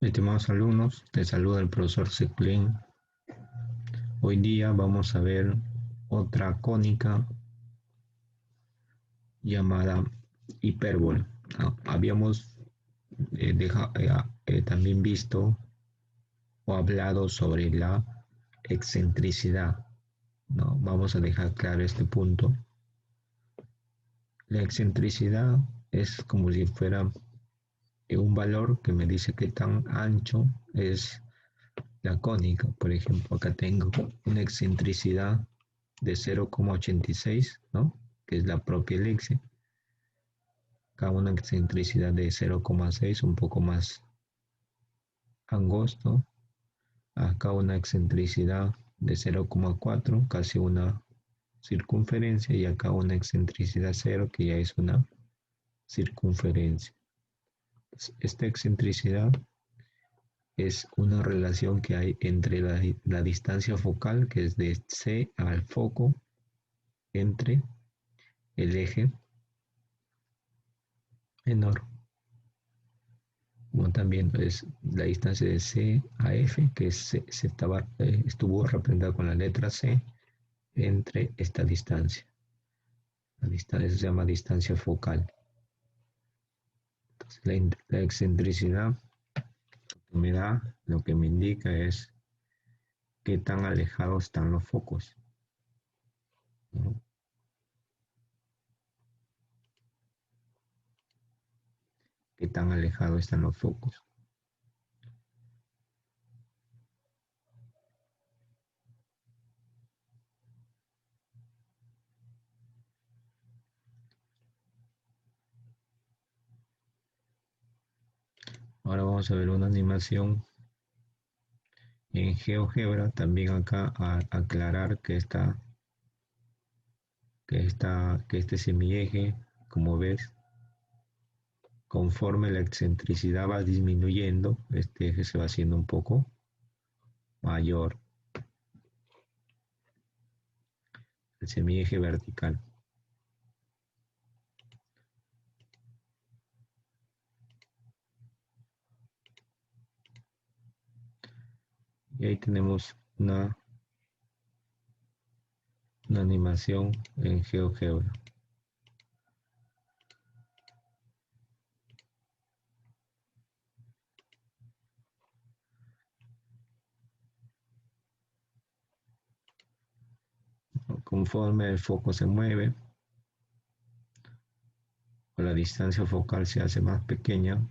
Estimados alumnos, te saluda el profesor Seclin. Hoy día vamos a ver otra cónica llamada hipérbola. Habíamos también visto o hablado sobre la excentricidad, ¿no? Vamos a dejar claro este punto. La excentricidad es como si fuera un valor que me dice qué tan ancho es la cónica. Por ejemplo, acá tengo una excentricidad de 0,86, ¿no? Que es la propia elipse. Acá una excentricidad de 0,6, un poco más angosto. Acá una excentricidad de 0,4, casi una circunferencia. Y acá una excentricidad 0, que ya es una circunferencia. Esta excentricidad es una relación que hay entre la distancia focal, que es de C al foco, entre el eje menor, como también es la distancia de C a F, que estuvo representada con la letra C entre esta distancia. La distancia se llama distancia focal. Entonces, la excentricidad lo que me indica es qué tan alejados están los focos, ¿no? Qué tan alejados están los focos. Ahora vamos a ver una animación en GeoGebra. También acá a aclarar que este semieje, como ves, conforme la excentricidad va disminuyendo, este eje se va haciendo un poco mayor, el semieje vertical. Y ahí tenemos una animación en GeoGebra. Conforme el foco se mueve o la distancia focal se hace más pequeña,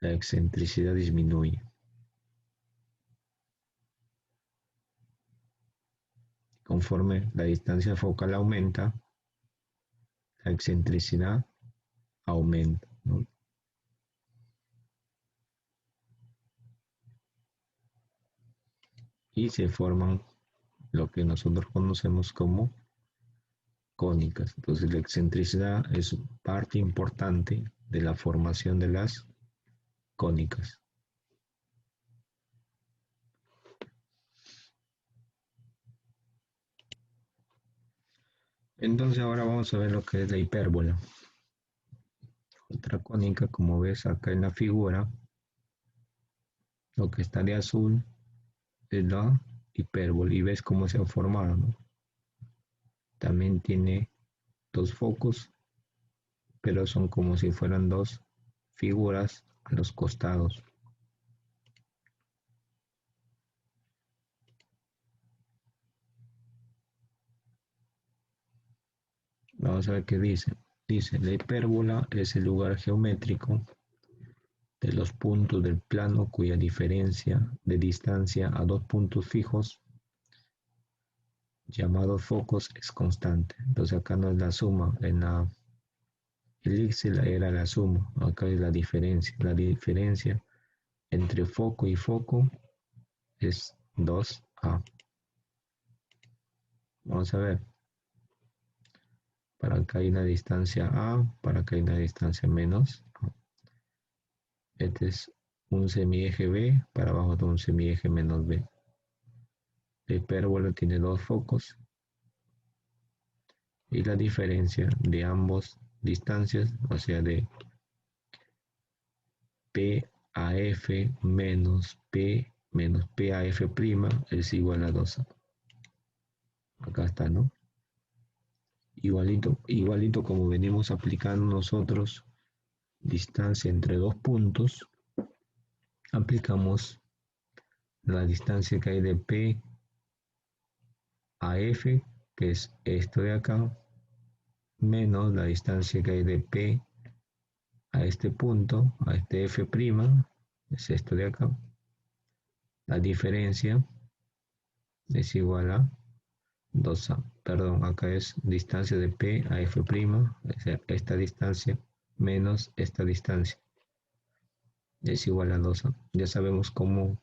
la excentricidad disminuye. Conforme la distancia focal aumenta, la excentricidad aumenta, ¿no? Y se forman lo que nosotros conocemos como cónicas. Entonces la excentricidad es parte importante de la formación de las cónicas. Entonces ahora vamos a ver lo que es la hipérbola. Otra cónica, como ves acá en la figura, lo que está de azul es la hipérbola y ves cómo se ha formado, ¿no? También tiene dos focos, pero son como si fueran dos figuras a los costados. Vamos a ver qué dice. Dice, la hipérbola es el lugar geométrico de los puntos del plano cuya diferencia de distancia a dos puntos fijos llamados focos es constante. Entonces acá no es la suma, en la elipse era la suma, acá es la diferencia. La diferencia entre foco y foco es 2A. Vamos a ver, para acá hay una distancia A, para acá hay una distancia menos A. Este es un semieje B, para abajo de un semieje menos B. La hipérbola tiene dos focos y la diferencia de ambos distancias, o sea de P AF menos P AF' es igual a 2A. Acá está, ¿no? Igualito como venimos aplicando nosotros distancia entre dos puntos, aplicamos la distancia que hay de P a F, que es esto de acá, menos la distancia que hay de P a este punto, a este F', es esto de acá. La diferencia es igual a 2A. Perdón, acá es distancia de P a F', es decir, esta distancia menos esta distancia es igual a 2A. Ya sabemos cómo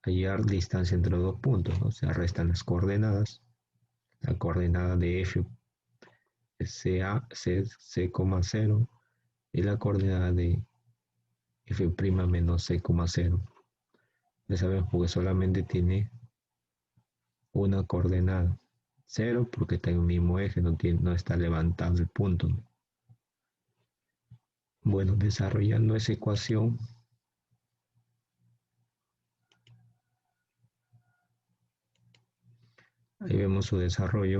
hallar distancia entre dos puntos, ¿no? Se restan las coordenadas. La coordenada de F es C,0 y la coordenada de F' menos C,0. Ya sabemos porque solamente tiene una coordenada. 0 porque está en un mismo eje, no está levantado el punto. Bueno, desarrollando esa ecuación, ahí vemos su desarrollo.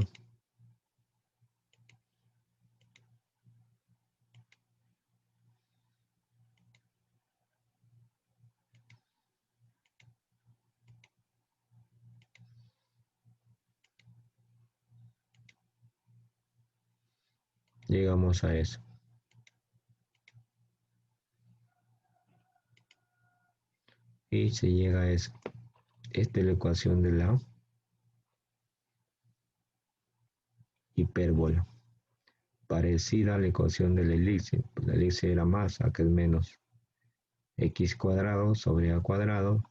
Llegamos a eso. Y se llega a eso. Esta es la ecuación de la hipérbola. Parecida a la ecuación de la elipse. Pues la elipse era más, acá es menos. X cuadrado sobre A cuadrado,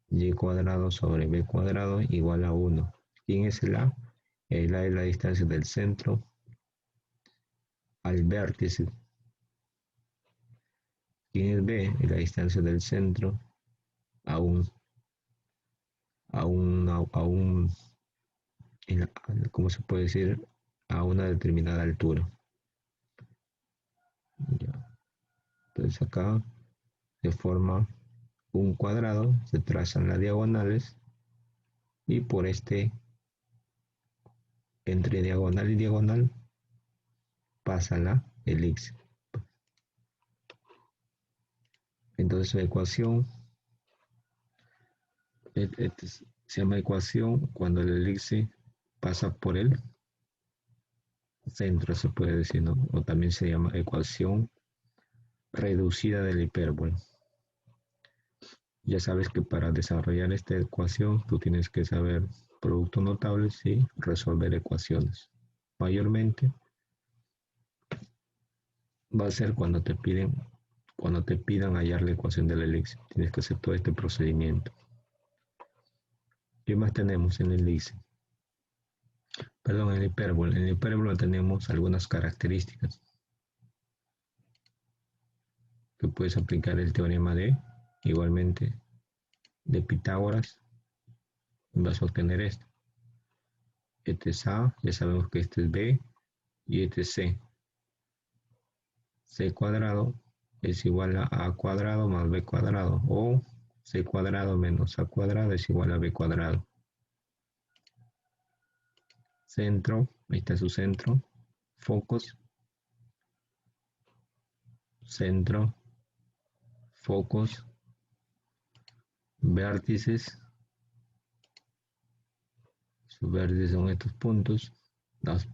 Y cuadrado sobre B cuadrado igual a 1. ¿Quién es el A? El A es la distancia del centro al vértice. ¿Quién es B? Es la distancia del centro a un, ¿cómo se puede decir? A una determinada altura. Ya. Entonces acá se forma un cuadrado, se trazan las diagonales y por entre diagonal y diagonal, pasa la elipse. Entonces la ecuación se llama ecuación cuando la elipse pasa por el centro, se puede decir, ¿no? O también se llama ecuación reducida de la hipérbola. Ya sabes que para desarrollar esta ecuación tú tienes que saber productos notables y resolver ecuaciones. Mayormente va a ser cuando te pidan hallar la ecuación de la elipse. Tienes que hacer todo este procedimiento. ¿Qué más tenemos en la elipse? Perdón, en la hipérbola. En la hipérbola tenemos algunas características que puedes aplicar el teorema de, igualmente, de Pitágoras. Vas a obtener esto. Este es A, ya sabemos que este es B y este es C. C cuadrado es igual a A cuadrado más B cuadrado, o C cuadrado menos A cuadrado es igual a B cuadrado. Centro, ahí está su centro. Focos, centro, focos, vértices. Sus vértices son estos puntos, las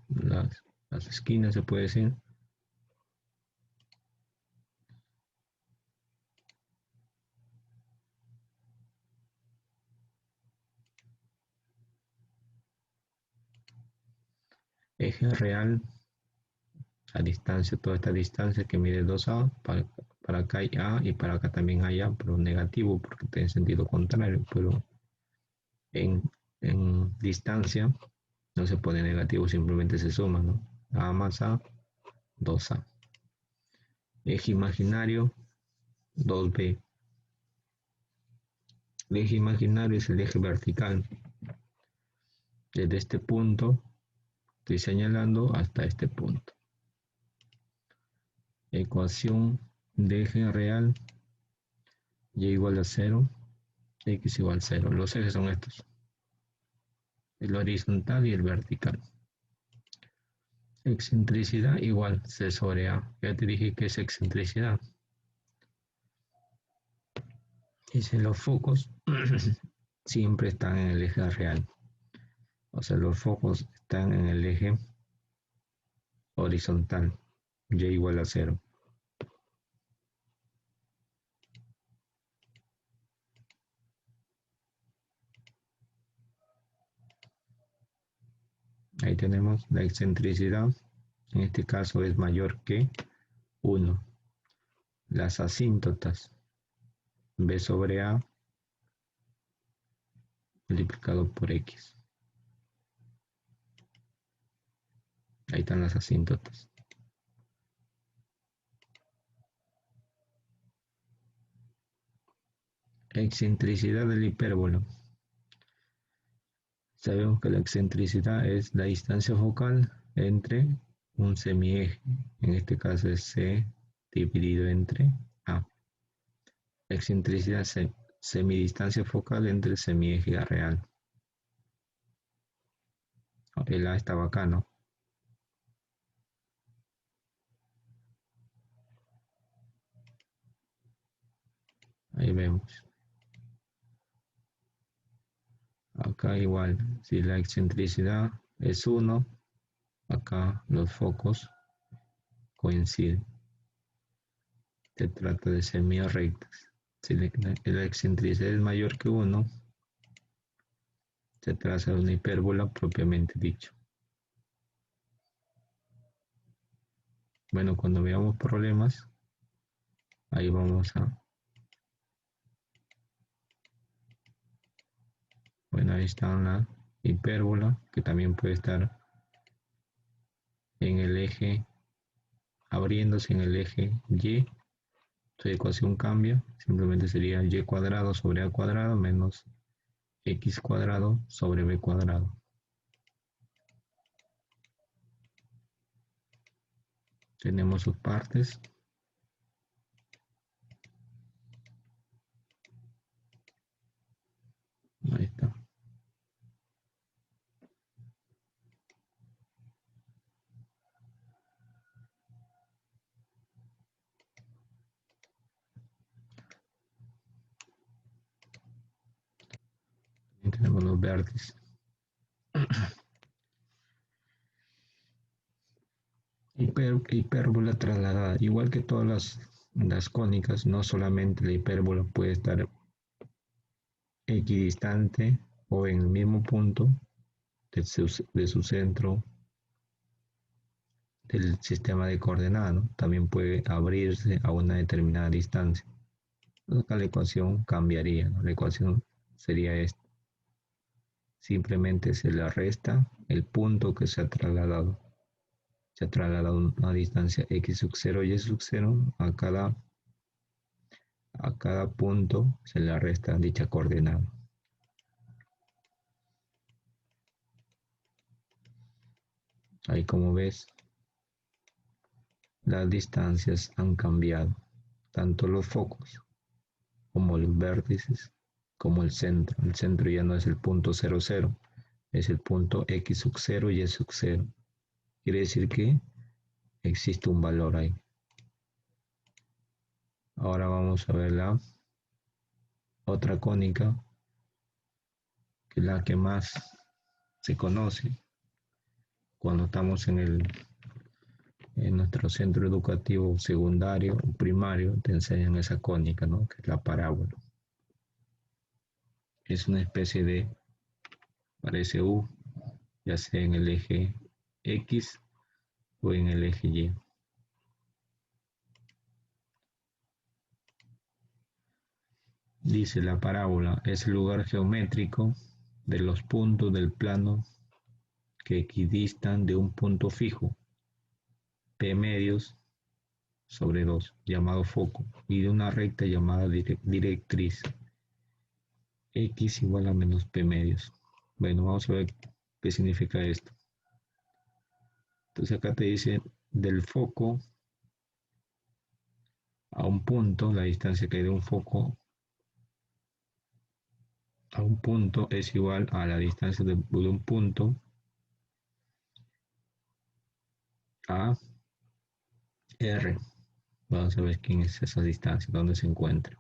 esquinas se puede decir. Eje real, a distancia, toda esta distancia que mide 2A, para acá hay A y para acá también hay A, pero negativo porque está en sentido contrario, pero en, en distancia no se pone negativo, simplemente se suma, ¿no? A más A, 2A. Eje imaginario, 2B. El eje imaginario es el eje vertical. Desde este punto, estoy señalando hasta este punto. Ecuación de eje real Y igual a 0, x igual a 0. Los ejes son estos, el horizontal y el vertical. Excentricidad igual C sobre A. Ya te dije que es excentricidad. Dice los focos siempre están en el eje real. O sea, los focos están en el eje horizontal. Y igual a 0. Ahí tenemos la excentricidad. En este caso es mayor que 1. Las asíntotas. B sobre A multiplicado por X. Ahí están las asíntotas. Excentricidad del hipérbola. Sabemos que la excentricidad es la distancia focal entre un semieje. En este caso es C dividido entre A. Excentricidad semidistancia focal entre semieje y A real. El A estaba acá, ¿no? Ahí vemos. Acá igual, si la excentricidad es 1, acá los focos coinciden. Se trata de semillas rectas. Si la excentricidad es mayor que 1, se traza una hipérbola propiamente dicho. Bueno, cuando veamos problemas, ahí vamos a... Bueno, ahí está la hipérbola, que también puede estar en el eje, abriéndose en el eje Y. Su ecuación cambia, simplemente sería y cuadrado sobre a cuadrado menos x cuadrado sobre b cuadrado. Tenemos sus partes. Ahí está. También tenemos los vértices. Hipérbola trasladada. Igual que todas las cónicas, no solamente la hipérbola puede estar equidistante o en el mismo punto de su centro del sistema de coordenadas, ¿no? También puede abrirse a una determinada distancia. Entonces acá la ecuación cambiaría, ¿no? La ecuación sería esta. Simplemente se le resta el punto que se ha trasladado. Se ha trasladado a una distancia x sub 0 y sub 0 a cada punto se le resta dicha coordenada. Ahí como ves, las distancias han cambiado, tanto los focos como los vértices, como el centro. El centro ya no es el punto 0, 0, es el punto x sub 0 y sub 0. Quiere decir que existe un valor ahí. Ahora vamos a ver la otra cónica, que es la que más se conoce cuando estamos en nuestro centro educativo secundario o primario, te enseñan esa cónica, ¿no? Que es la parábola. Es una especie de, parece U, ya sea en el eje X o en el eje Y. Dice la parábola, es el lugar geométrico de los puntos del plano que equidistan de un punto fijo, P medios sobre 2, llamado foco, y de una recta llamada directriz, X igual a menos P medios. Bueno, vamos a ver qué significa esto. Entonces acá te dice del foco a un punto, la distancia que hay de un foco a un punto es igual a la distancia de un punto a R. Vamos a ver quién es esa distancia, dónde se encuentra.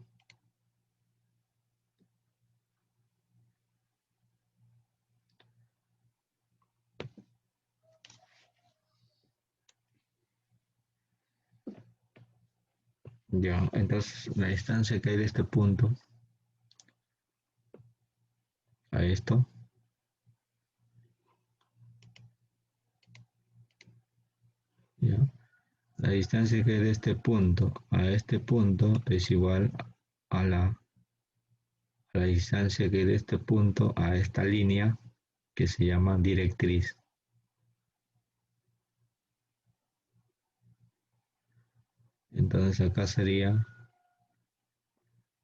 Ya, entonces la distancia que hay de este punto a esto, ya, la distancia que hay de este punto a este punto es igual a la distancia que hay de este punto a esta línea que se llama directriz. Entonces acá sería,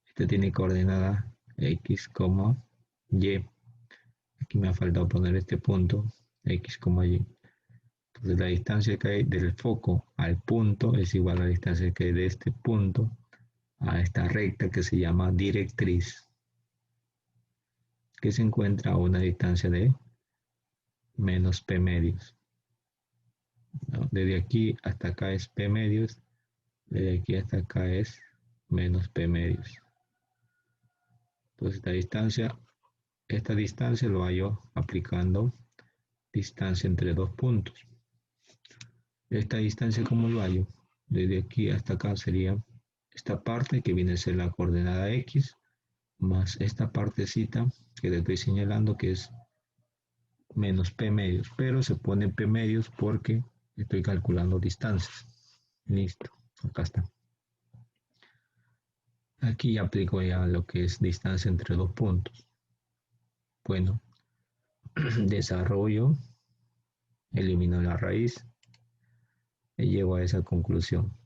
este tiene coordenada x, y. Aquí me ha faltado poner este punto, x, y. Entonces la distancia que hay del foco al punto es igual a la distancia que hay de este punto a esta recta que se llama directriz, que se encuentra a una distancia de menos p medios, ¿no? Desde aquí hasta acá es p medios, desde aquí hasta acá es menos p medios. Entonces esta distancia lo hallo aplicando distancia entre dos puntos. Esta distancia, ¿cómo lo hallo? Desde aquí hasta acá sería esta parte que viene a ser la coordenada x, más esta partecita que le estoy señalando que es menos p medios, pero se pone p medios porque estoy calculando distancias. Listo, acá está. Aquí aplico ya lo que es distancia entre dos puntos. Bueno, desarrollo, elimino la raíz y llego a esa conclusión.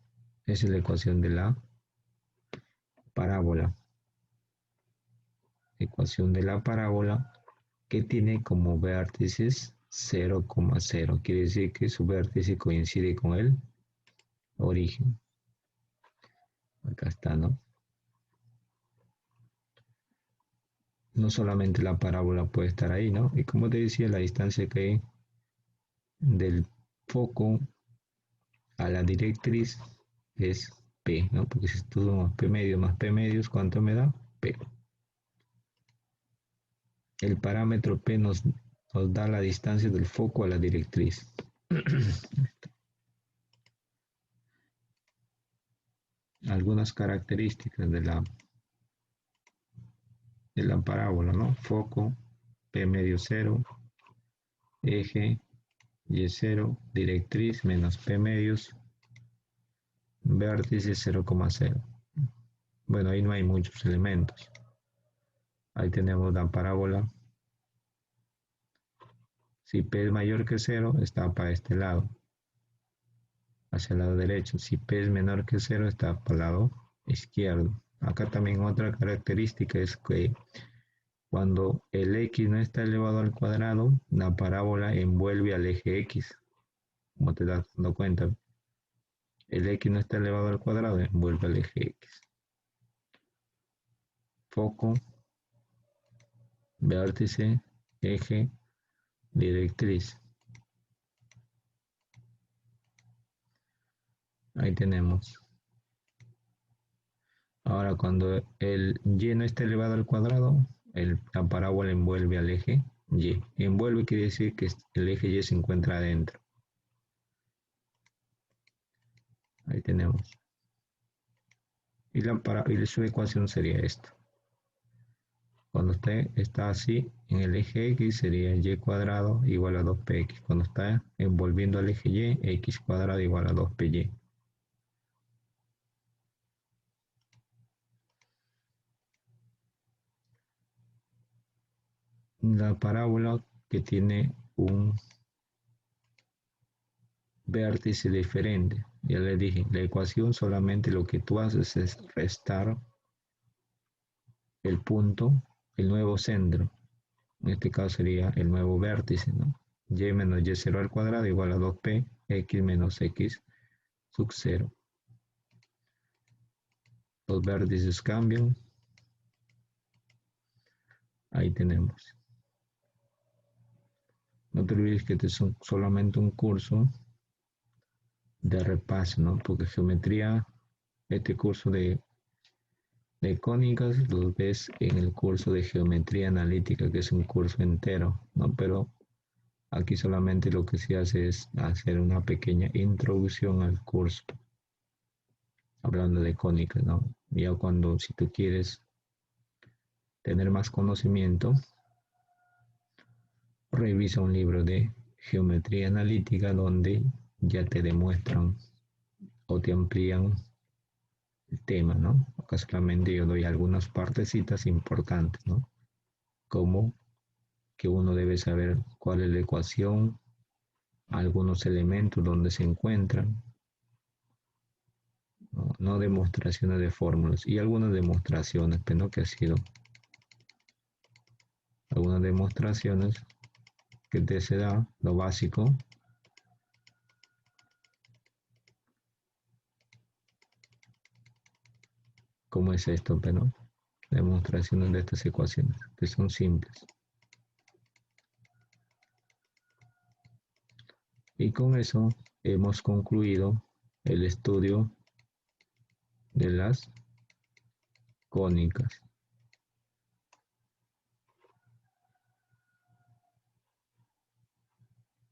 Esa es la ecuación de la parábola. Ecuación de la parábola que tiene como vértices 0,0. Quiere decir que su vértice coincide con el origen. Acá está, ¿no? No solamente la parábola puede estar ahí, ¿no? Y como te decía, la distancia que hay del foco a la directriz es P, ¿no? Porque si esto sumamos P medios, ¿cuánto me da? P. El parámetro P nos da la distancia del foco a la directriz. Algunas características de la parábola, ¿no? Foco, P medio 0, eje, Y0, directriz menos P medios, vértice 0,0. Bueno, ahí no hay muchos elementos. Ahí tenemos la parábola. Si P es mayor que 0, está para este lado, hacia el lado derecho. Si P es menor que 0, está para el lado izquierdo. Acá también otra característica es que cuando el x no está elevado al cuadrado, la parábola envuelve al eje x. Como te das dando cuenta, el x no está elevado al cuadrado, envuelve al eje x. Foco, vértice, eje, directriz. Ahí tenemos. Ahora, cuando el y no está elevado al cuadrado, la parábola envuelve al eje y. Envuelve quiere decir que el eje y se encuentra adentro. Ahí tenemos. Y su ecuación sería esta. Cuando usted está así, en el eje x sería y cuadrado igual a 2px. Cuando está envolviendo al eje y, x cuadrado igual a 2py. La parábola que tiene un vértice diferente. Ya le dije, la ecuación solamente lo que tú haces es restar el punto, el nuevo centro. En este caso sería el nuevo vértice, ¿no? Y menos y0 al cuadrado igual a 2p, x menos x sub 0. Los vértices cambian. Ahí tenemos. No te olvides que este es solamente un curso de repaso, ¿no? Porque geometría, este curso de cónicas lo ves en el curso de geometría analítica, que es un curso entero, ¿no? Pero aquí solamente lo que se hace es hacer una pequeña introducción al curso, hablando de cónicas, ¿no? Ya cuando, si tú quieres tener más conocimiento, revisa un libro de geometría analítica donde ya te demuestran o te amplían el tema, ¿no? Acá solamente yo doy algunas partecitas importantes, ¿no? Como que uno debe saber cuál es la ecuación, algunos elementos donde se encuentran, no, no demostraciones de fórmulas y algunas demostraciones, pero no que ha sido algunas demostraciones que te se da lo básico, como es esto, pero demostraciones de estas ecuaciones que son simples. Y con eso hemos concluido el estudio de las cónicas.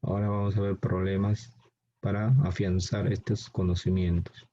Ahora vamos a ver problemas para afianzar estos conocimientos.